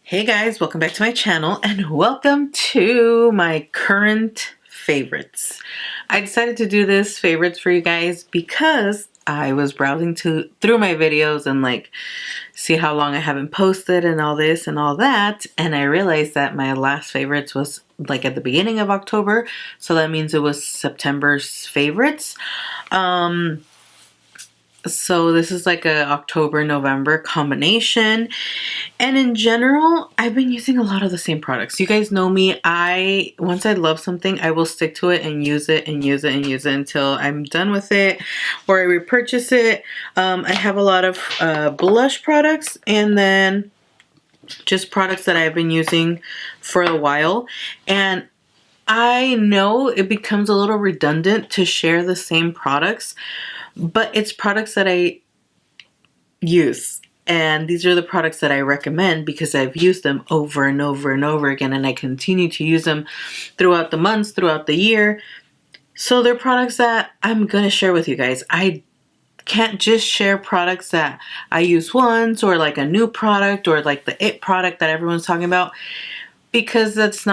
Hey guys, welcome back to my channel and welcome to my current favorites. I decided to do this favorites for you guys because I was browsing through my videos and see how long I haven't posted and all this and all that, and I realized that my last favorites was at the beginning of October, so that means it was September's favorites. So this is like a October-November combination. And in general, I've been using a lot of the same products. You guys know me. Once I love something, I will stick to it and use it and use it and use it until I'm done with it or I repurchase it. I have a lot of blush products and then just products that I've been using for a while. And I know it becomes a little redundant to share the same products, but it's products that I use. And these are the products that I recommend because I've used them over and over and over again, and I continue to use them throughout the months, throughout the year. So they're products that I'm going to share with you guys. I can't just share products that I use once or like a new product or like the it product that everyone's talking about, because it's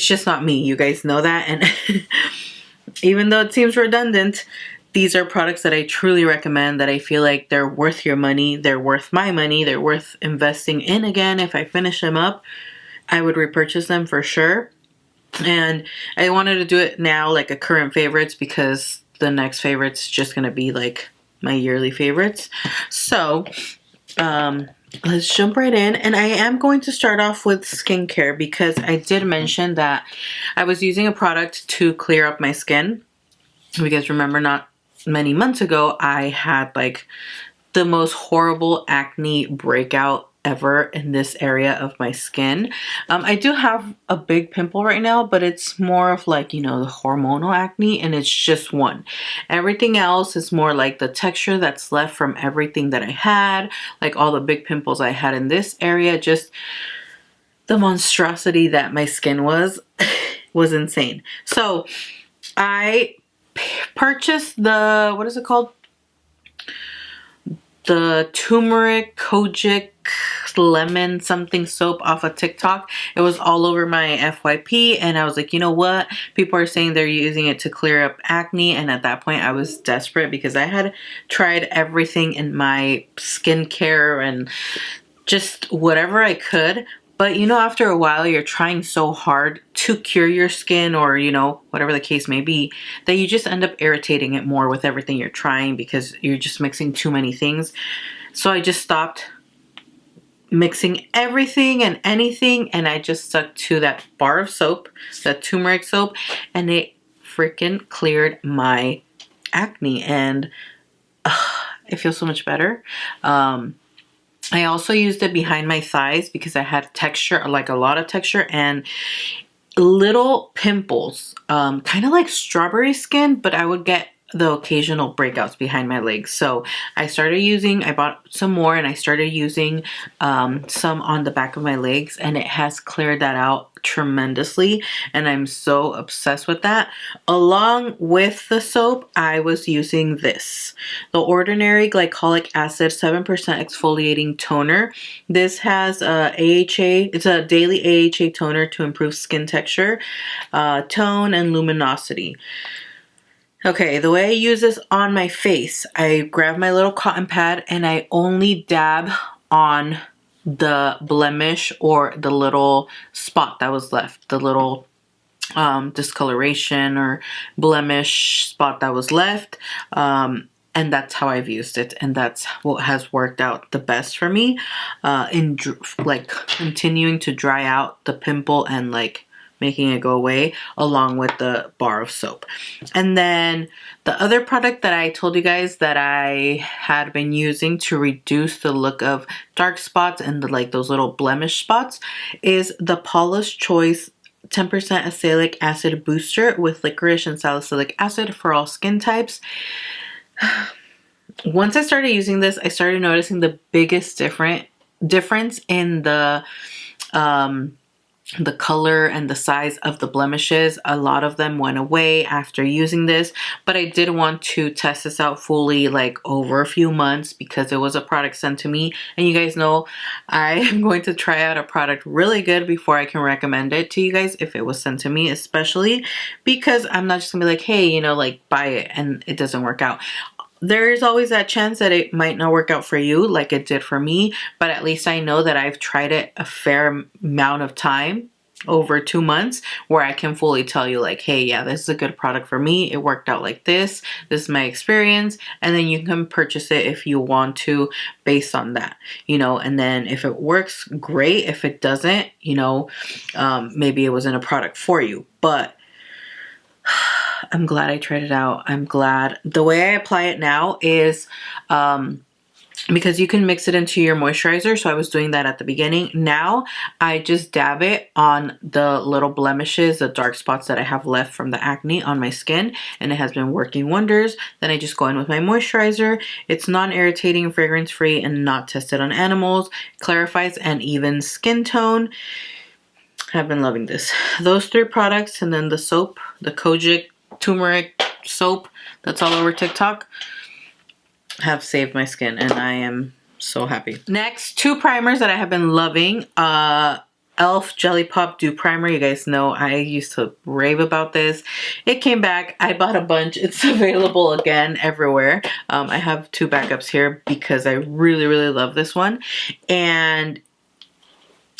just not me. You guys know that. And even though it seems redundant, these are products that I truly recommend, that I feel like they're worth your money, they're worth my money, they're worth investing in again. If I finish them up, I would repurchase them for sure. And I wanted to do it now, like a current favorites, because the next favorites is just going to be like my yearly favorites. So, let's jump right in. And I am going to start off with skincare because I did mention that I was using a product to clear up my skin. Because remember, not many months ago, I had like the most horrible acne breakout ever in this area of my skin. I do have a big pimple right now, but it's more of like, the hormonal acne, and it's just one. Everything else is more like the texture that's left from everything that I had, like all the big pimples I had in this area. Just the monstrosity that my skin was insane. So I purchased the, what is it called? The turmeric kojic lemon something soap off of TikTok. It was all over my FYP, and I was like, you know what? People are saying they're using it to clear up acne, and at that point I was desperate because I had tried everything in my skincare and just whatever I could. But after a while, you're trying so hard to cure your skin, or whatever the case may be, that you just end up irritating it more with everything you're trying because you're just mixing too many things. So I just stopped mixing everything and anything, and I just stuck to that bar of soap, that turmeric soap, and it freaking cleared my acne, and it feels so much better. I also used it behind my thighs because I had texture, like a lot of texture and little pimples, kind of like strawberry skin, but I would get the occasional breakouts behind my legs. So I bought some more, and I started using some on the back of my legs, and it has cleared that out tremendously, and I'm so obsessed with that. Along with the soap, I was using this, the Ordinary Glycolic Acid 7% Exfoliating Toner. This has AHA, it's a daily AHA toner to improve skin texture, tone, and luminosity. Okay, the way I use this on my face, I grab my little cotton pad and I only dab on the blemish or the little spot that was left, the little discoloration or blemish spot that was left. And that's how I've used it, and that's what has worked out the best for me in continuing to dry out the pimple and making it go away, along with the bar of soap. And then the other product that I told you guys that I had been using to reduce the look of dark spots and those little blemish spots is the Paula's Choice 10% Acelaic Acid Booster with licorice and salicylic acid for all skin types. Once I started using this, I started noticing the biggest difference in the the color and the size of the blemishes. A lot of them went away after using this, but I did want to test this out fully, like over a few months, because it was a product sent to me, and you guys know I am going to try out a product really good before I can recommend it to you guys if it was sent to me, especially because I'm not just gonna be like, hey, you know, like buy it and it doesn't work out. There's always that chance that it might not work out for you like it did for me, but at least I know that I've tried it a fair amount of time, over 2 months, where I can fully tell you like, hey, yeah, this is a good product for me. It worked out like this. This is my experience. And then you can purchase it if you want to based on that, you know, and then if it works, great. If it doesn't, you know, maybe it wasn't a product for you, but I'm glad I tried it out. I'm glad. The way I apply it now is because you can mix it into your moisturizer. So I was doing that at the beginning. Now I just dab it on the little blemishes, the dark spots that I have left from the acne on my skin, and it has been working wonders. Then I just go in with my moisturizer. It's non-irritating, fragrance-free, and not tested on animals. Clarifies and evens skin tone. I've been loving this. Those 3 products, and then the soap, the Kojic turmeric soap that's all over TikTok, have saved my skin, and I am so happy. Next, 2 primers that I have been loving. e.l.f. Jelly Pop Dew Primer. You guys know I used to rave about this. It came back. I bought a bunch. It's available again everywhere. I have 2 backups here because I really, really love this one. And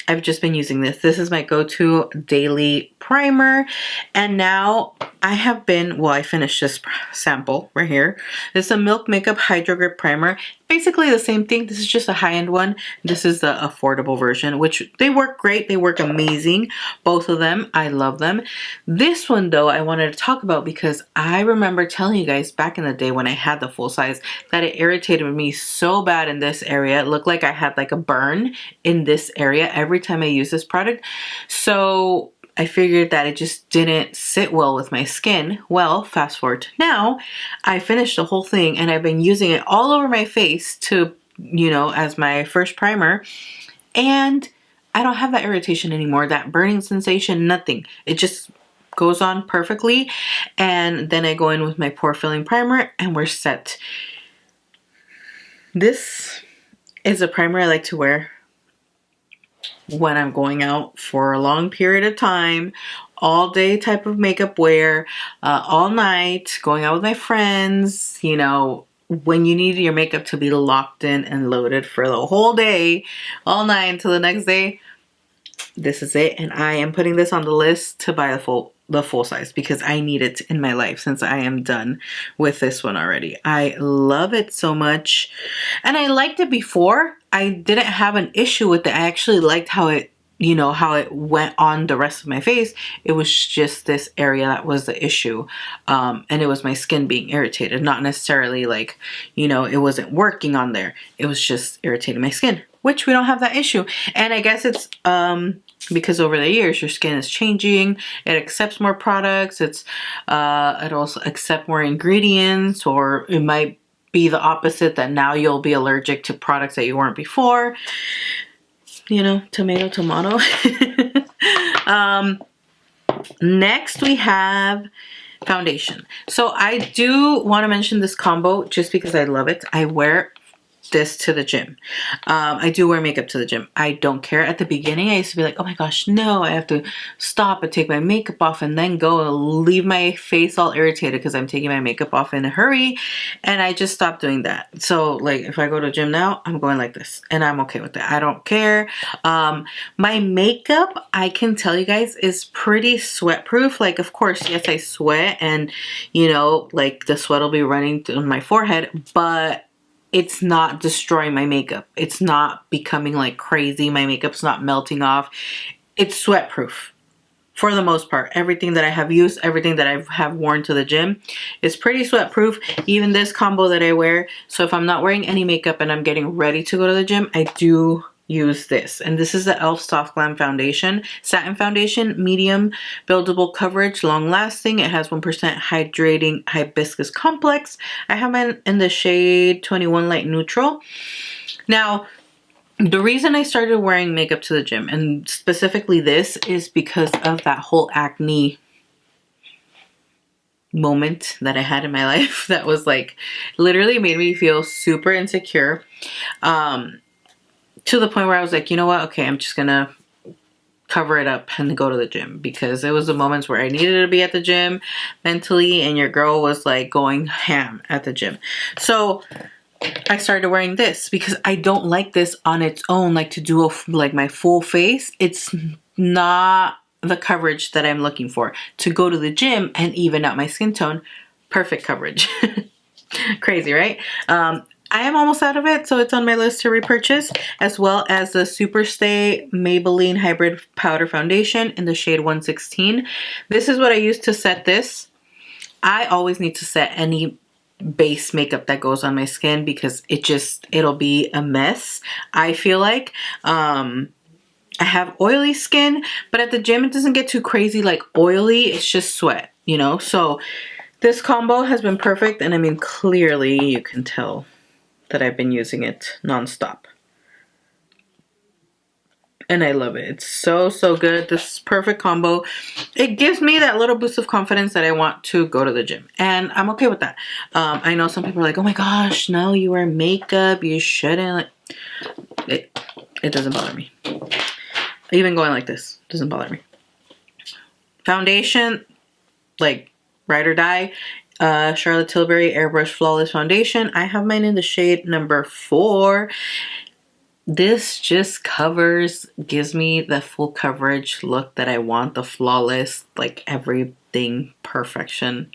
I've just been using this. This is my go-to daily primer. And now I have been, well, I finished this sample right here. It's a Milk Makeup Hydro Grip Primer. Basically the same thing. This is just a high-end one. This is the affordable version, which they work great. They work amazing. Both of them. I love them. This one, though, I wanted to talk about because I remember telling you guys back in the day when I had the full size that it irritated me so bad in this area. It looked like I had like a burn in this area every time I use this product. So I figured that it just didn't sit well with my skin. Well, fast forward to now, I finished the whole thing and I've been using it all over my face to, you know, as my first primer. And I don't have that irritation anymore, that burning sensation, nothing. It just goes on perfectly. And then I go in with my pore filling primer and we're set. This is a primer I like to wear when I'm going out for a long period of time, all day type of makeup wear, all night, going out with my friends, you know, when you need your makeup to be locked in and loaded for the whole day, all night until the next day. This is it. And I am putting this on the list to buy the full size because I need it in my life since I am done with this one already. I love it so much. And I liked it before. I didn't have an issue with it. I actually liked how it, you know, how it went on the rest of my face. It was just this area that was the issue. And it was my skin being irritated, not necessarily like, you know, it wasn't working on there. It was just irritating my skin, which we don't have that issue. And I guess it's because over the years your skin is changing. It accepts more products. It also accepts more ingredients, or it might be the opposite, that now you'll be allergic to products that you weren't before. You know, tomato. Next we have foundation. So I do want to mention this combo just because I love it. I wear this to the gym. I do wear makeup to the gym. I don't care. At the beginning, I used to be like, oh my gosh, no, I have to stop and take my makeup off and then go and leave my face all irritated because I'm taking my makeup off in a hurry. And I just stopped doing that. So like if I go to the gym now, I'm going like this and I'm okay with it. I don't care. My makeup, I can tell you guys, is pretty sweat proof. Like, of course, yes, I sweat and, you know, like the sweat will be running on my forehead, but it's not destroying my makeup. It's not becoming like crazy. My makeup's not melting off. It's sweat proof for the most part. Everything that I have used, everything that I have worn to the gym is pretty sweat proof. Even this combo that I wear. So if I'm not wearing any makeup and I'm getting ready to go to the gym, I do use this. And this is the e.l.f. Soft Glam Foundation. Satin foundation, medium, buildable coverage, long lasting. It has 1% hydrating hibiscus complex. I have it in the shade 21 Light Neutral. Now, The reason I started wearing makeup to the gym, and specifically this, is because of that whole acne moment that I had in my life that was like literally made me feel super insecure, to the point where I was like, you know what, okay, I'm just gonna cover it up and go to the gym, because it was the moments where I needed to be at the gym mentally, and your girl was like going ham at the gym. So I started wearing this because I don't like this on its own, like to do like my full face. It's not the coverage that I'm looking for. To go to the gym and even out my skin tone, perfect coverage. Crazy, right? I am almost out of it, so it's on my list to repurchase, as well as the Superstay Maybelline Hybrid Powder Foundation in the shade 116. This is what I use to set this. I always need to set any base makeup that goes on my skin because it'll be a mess. I feel like I have oily skin, but at the gym it doesn't get too crazy like oily. It's just sweat, you know? So this combo has been perfect, and I mean, clearly you can tell that I've been using it nonstop. And I love it. It's so, so good. This perfect combo. It gives me that little boost of confidence that I want to go to the gym. And I'm okay with that. I know some people are like, oh my gosh, no, you wear makeup. You shouldn't. It doesn't bother me. Even going like this doesn't bother me. Foundation, like ride or die. Charlotte Tilbury Airbrush Flawless Foundation. I have mine in the shade number 4. This just gives me the full coverage look that I want, the flawless, like everything perfection.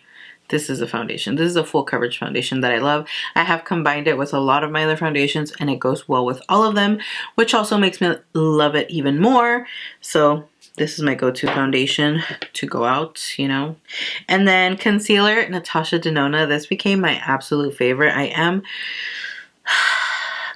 This is a foundation. This is a full coverage foundation that I love. I have combined it with a lot of my other foundations, and it goes well with all of them, which also makes me love it even more. So this is my go-to foundation to go out, you know. And then concealer, Natasha Denona. This became my absolute favorite. I am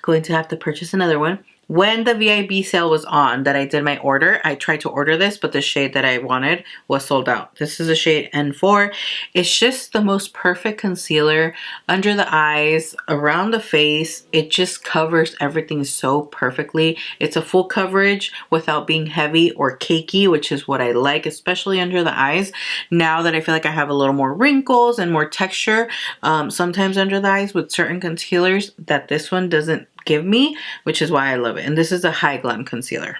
going to have to purchase another one. When the VIB sale was on that I did my order, I tried to order this, but the shade that I wanted was sold out. This is a shade N4. It's just the most perfect concealer under the eyes, around the face. It just covers everything so perfectly. It's a full coverage without being heavy or cakey, which is what I like, especially under the eyes. Now that I feel like I have a little more wrinkles and more texture, sometimes under the eyes with certain concealers that this one doesn't give me, which is why I love it. And this is a high glam concealer.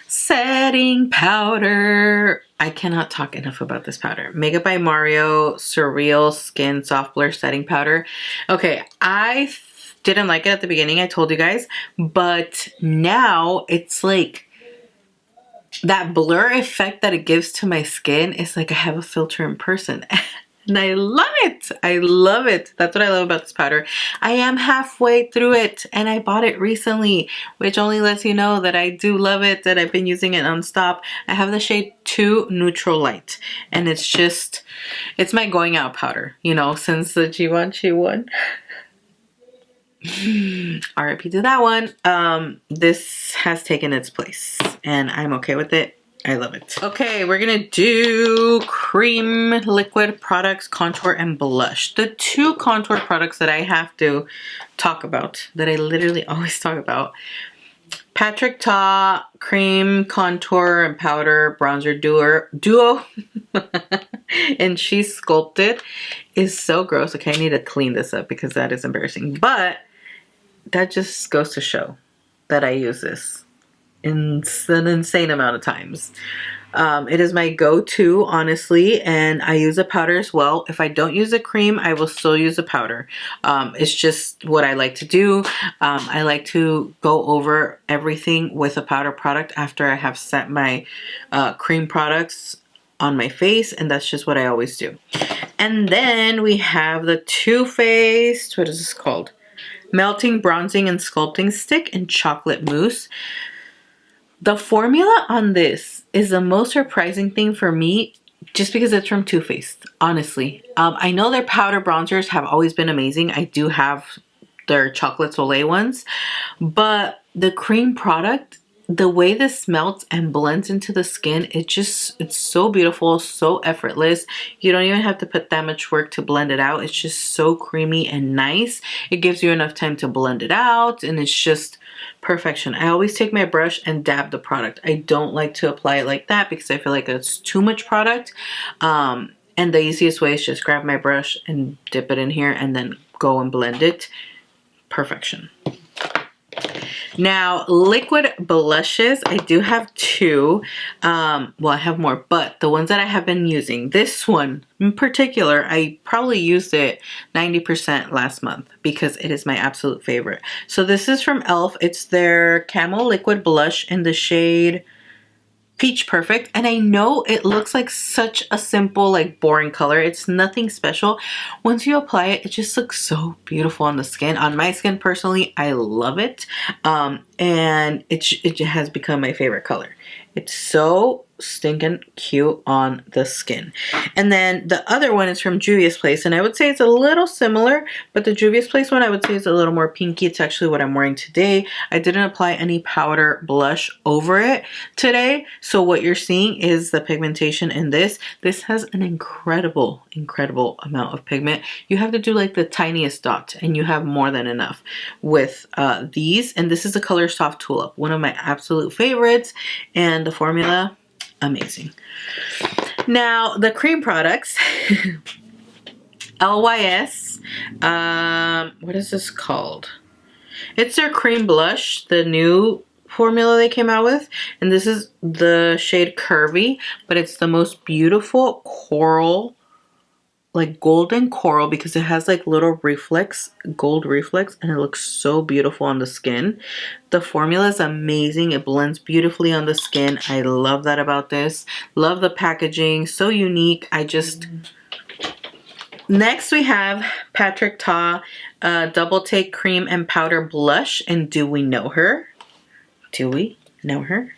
Setting powder. I cannot talk enough about this powder. Makeup by Mario Surreal Skin Soft Blur Setting Powder. Okay, I didn't like it at the beginning, I told you guys, but now it's like that blur effect that it gives to my skin is like I have a filter in person. And I love it. I love it. That's what I love about this powder. I am halfway through it, and I bought it recently, which only lets you know that I do love it, that I've been using it nonstop. I have the shade 2 Neutral Light, and it's my going out powder, you know, since the Givenchy one. RIP to that one. This has taken its place, and I'm okay with it. I love it. Okay, we're gonna do cream, liquid products, contour, and blush. The 2 contour products that I have to talk about, that I literally always talk about. Patrick Ta Cream, Contour, and Powder Bronzer Duo. And She's Sculpted is so gross. Okay, I need to clean this up because that is embarrassing. But that just goes to show that I use this in an insane amount of times. It is my go-to, honestly, and I use a powder as well. If I don't use a cream, I will still use a powder. It's just what I like to do. I like to go over everything with a powder product after I have set my cream products on my face, and that's just what I always do. And then we have the Too Faced, what is this called? Melting Bronzing and Sculpting Stick in Chocolate Mousse. The formula on this is the most surprising thing for me, just because it's from Too Faced, honestly. I know their powder bronzers have always been amazing. I do have their Chocolate Soleil ones, but the cream product the way this melts and blends into the skin, it's so beautiful, so effortless. You don't even have to put that much work to blend it out. It's just so creamy and nice. It gives you enough time to blend it out, and it's just perfection. I always take my brush and dab the product. I don't like to apply it like that because I feel like it's too much product. And the easiest way is just grab my brush and dip it in here and then go and blend it. Perfection. Now, liquid blushes, I do have two. Well, I have more, but the ones that I have been using, this one in particular, I probably used it 90% last month because it is my absolute favorite. So this is from e.l.f. It's their Camo Liquid Blush in the shade Peach Perfect, and I know it looks like such a simple, like boring color. It's nothing special. Once you apply it, it just looks so beautiful on the skin. On my skin personally, I love it, and it has become my favorite color. It's so stinking cute on the skin. And then the other one is from Juvia's Place, and I would say it's a little similar, but the Juvia's Place one I would say is a little more pinky. It's actually what I'm wearing today. I didn't apply any powder blush over it today, so what you're seeing is the pigmentation in this. This has an incredible amount of pigment. You have to do like the tiniest dot, and you have more than enough with these. And this is the color Soft Tulip, one of my absolute favorites, and the formula, amazing. Now, the cream products, LYS, what is this called? It's their cream blush, the new formula they came out with, and this is the shade Curvy, but it's the most beautiful coral, like golden coral, because it has like little reflex, gold reflex, and it looks so beautiful on the skin. The formula is amazing. It blends beautifully on the skin. I love that about this. Love the packaging, so unique. Next we have Patrick Ta Double Take Cream and Powder Blush, and Do We Know Her? Do we know her?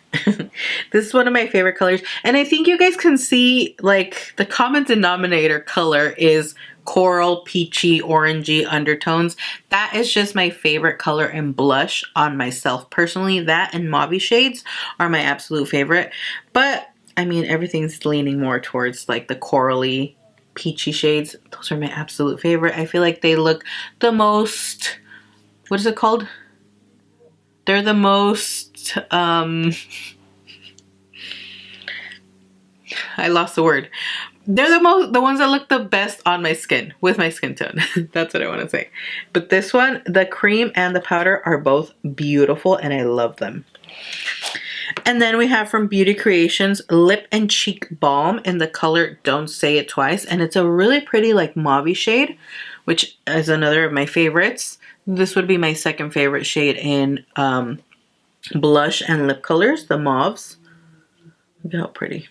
This is one of my favorite colors, and I think you guys can see like the common denominator color is coral, peachy, orangey undertones. That is just my favorite color in blush on myself personally. That and mauve shades are my absolute favorite, but I mean everything's leaning more towards like the corally, peachy shades. Those are my absolute favorite. I feel like they look the most, what is it called? They're the most, I lost the word. They're the ones that look the best on my skin, with my skin tone. That's what I want to say. But this one, the cream and the powder are both beautiful, and I love them. And then we have from Beauty Creations, Lip and Cheek Balm in the color Don't Say It Twice. And it's a really pretty like mauve shade, which is another of my favorites. This would be my second favorite shade in blush and lip colors, the mauves. Look how pretty.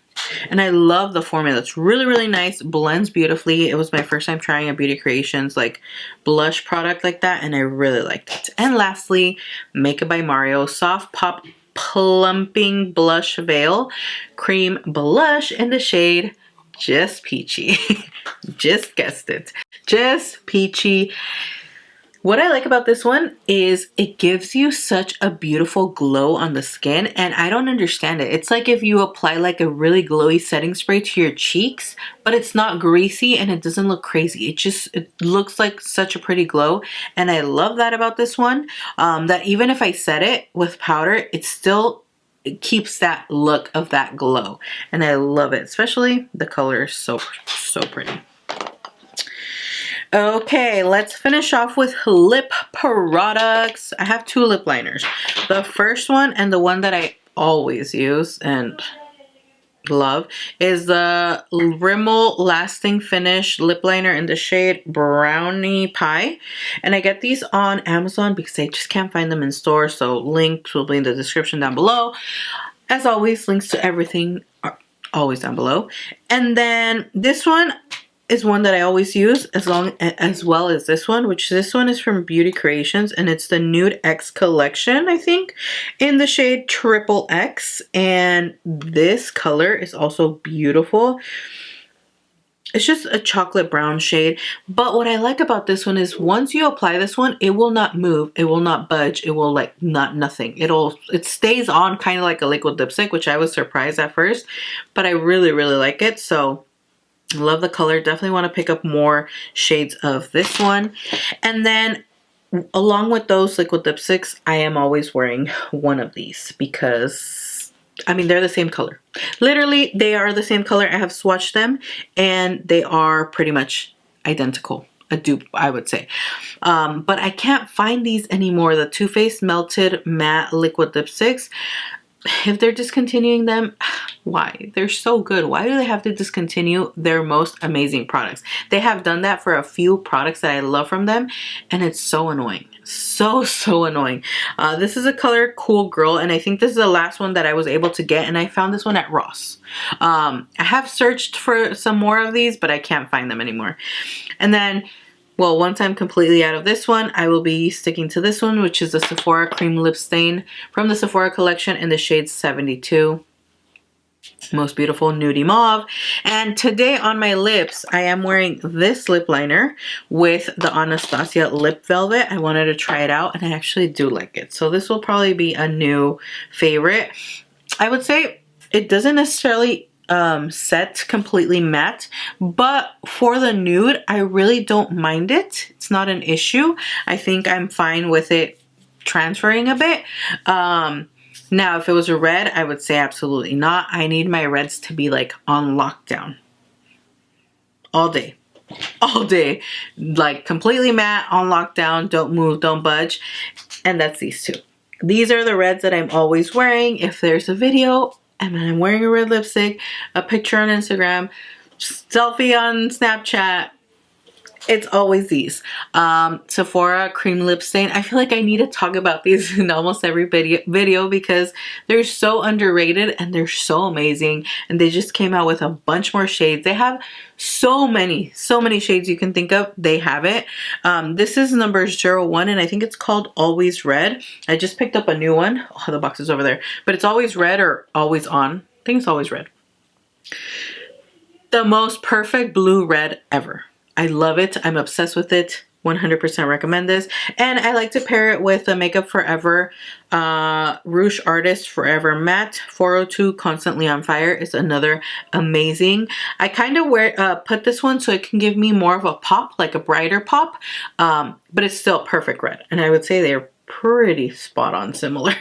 And I love the formula. It's really nice, blends beautifully. It was my first time trying a Beauty Creations like blush product like that, and I really liked it. And lastly, Makeup by Mario Soft Pop Plumping Blush Veil Cream Blush in the shade Just Peachy. Just guessed it. Just Peachy. What I like about this one is it gives you such a beautiful glow on the skin, and I don't understand it. It's like if you apply like a really glowy setting spray to your cheeks, but it's not greasy and it doesn't look crazy. It looks like such a pretty glow, and I love that about this one, that even if I set it with powder, it keeps that look of that glow, and I love it. Especially the color is so pretty. Okay, let's finish off with lip products. I have two lip liners. The first one, and the one that I always use and love, is the Rimmel Lasting Finish lip liner in the shade Brownie Pie. And I get these on Amazon because I just can't find them in stores, so links will be in the description down below. As always, links to everything are always down below. And then this one is one that I always use as well as this one, which this one is from Beauty Creations, and it's the Nude X collection, I think, in the shade Triple X. And this color is also beautiful. It's just a chocolate brown shade. But what I like about this one is once you apply this one, it will not move. It will not budge. It will like nothing. It stays on kind of like a liquid lipstick, which I was surprised at first. But I really, really like it. So I love the color. Definitely want to pick up more shades of this one. And then along with those liquid lipsticks, I am always wearing one of these because, I mean, they're the same color. Literally, they are the same color. I have swatched them and they are pretty much identical. A dupe, I would say. But I can't find these anymore. The Too Faced Melted Matte Liquid Lipsticks. If they're discontinuing them, why? They're so good. Why do they have to discontinue their most amazing products? They have done that for a few products that I love from them, and it's so annoying. So annoying. This is a color Cool Girl, and I think this is the last one that I was able to get, and I found this one at Ross. I have searched for some more of these, but I can't find them anymore. And then, well, once I'm completely out of this one, I will be sticking to this one, which is the Sephora Cream Lip Stain from the Sephora collection in the shade 72. Most beautiful nudie mauve. And today on my lips, I am wearing this lip liner with the Anastasia Lip Velvet. I wanted to try it out, and I actually do like it. So this will probably be a new favorite. I would say it doesn't necessarily set completely matte, but for the nude, I really don't mind it. It's not an issue. I think I'm fine with it transferring a bit. Now, if it was a red, I would say absolutely not. I need my reds to be like on lockdown all day. All day. Like completely matte, on lockdown, don't move, don't budge. And that's these two. These are the reds that I'm always wearing. If there's a video and I'm wearing a red lipstick, a picture on Instagram, selfie on Snapchat, it's always these. Sephora Cream Lip Stain. I feel like I need to talk about these in almost every video because they're so underrated and they're so amazing. And they just came out with a bunch more shades. They have so many shades you can think of. They have it. This is number 01 and I think it's called Always Red. I just picked up a new one. Oh, the box is over there. But it's Always Red or Always On. I think it's Always Red. The most perfect blue red ever. I love it. I'm obsessed with it. 100% recommend this. And I like to pair it with the Makeup Forever Rouge Artist Forever Matte 402 Constantly on Fire. It's another amazing. I kind of put this one so it can give me more of a pop, like a brighter pop, but it's still perfect red. And I would say they're pretty spot on similar.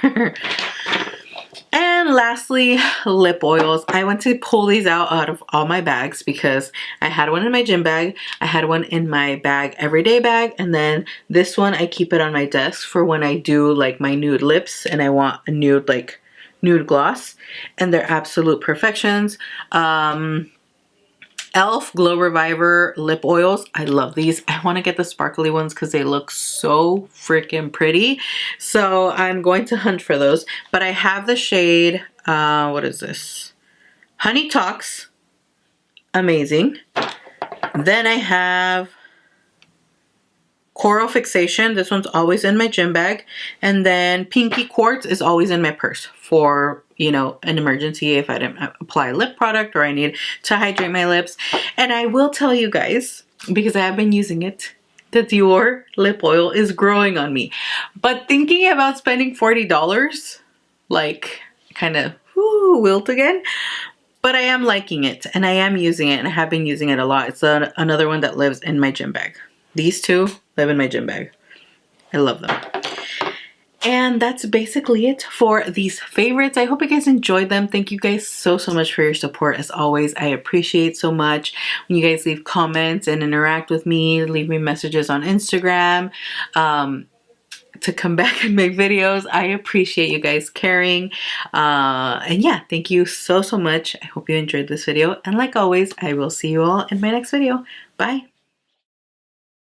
And lastly, lip oils. I went to pull these out of all my bags because I had one in my gym bag, I had one in my bag, everyday bag, and then this one I keep it on my desk for when I do like my nude lips and I want a nude like nude gloss, and they're absolute perfections. e.l.f. Glow Reviver lip oils. I love these. I want to get the sparkly ones because they look so freaking pretty. So I'm going to hunt for those. But I have the shade, what is this? Honey Talks. Amazing. Then I have Coral Fixation. This one's always in my gym bag. And then Pinky Quartz is always in my purse for, you know, an emergency if I didn't apply a lip product or I need to hydrate my lips. And I will tell you guys, because I have been using it, the Dior lip oil is growing on me. But thinking about spending $40, like, kind of wilt again. But I am liking it and I am using it and I have been using it a lot. It's another one that lives in my gym bag. These two live in my gym bag. I love them. And that's basically it for these favorites. I hope you guys enjoyed them. Thank you guys so much for your support. As always, I appreciate so much when you guys leave comments and interact with me, leave me messages on Instagram, to come back and make videos. I appreciate you guys caring. And yeah, thank you so much. I hope you enjoyed this video. And like always, I will see you all in my next video. Bye.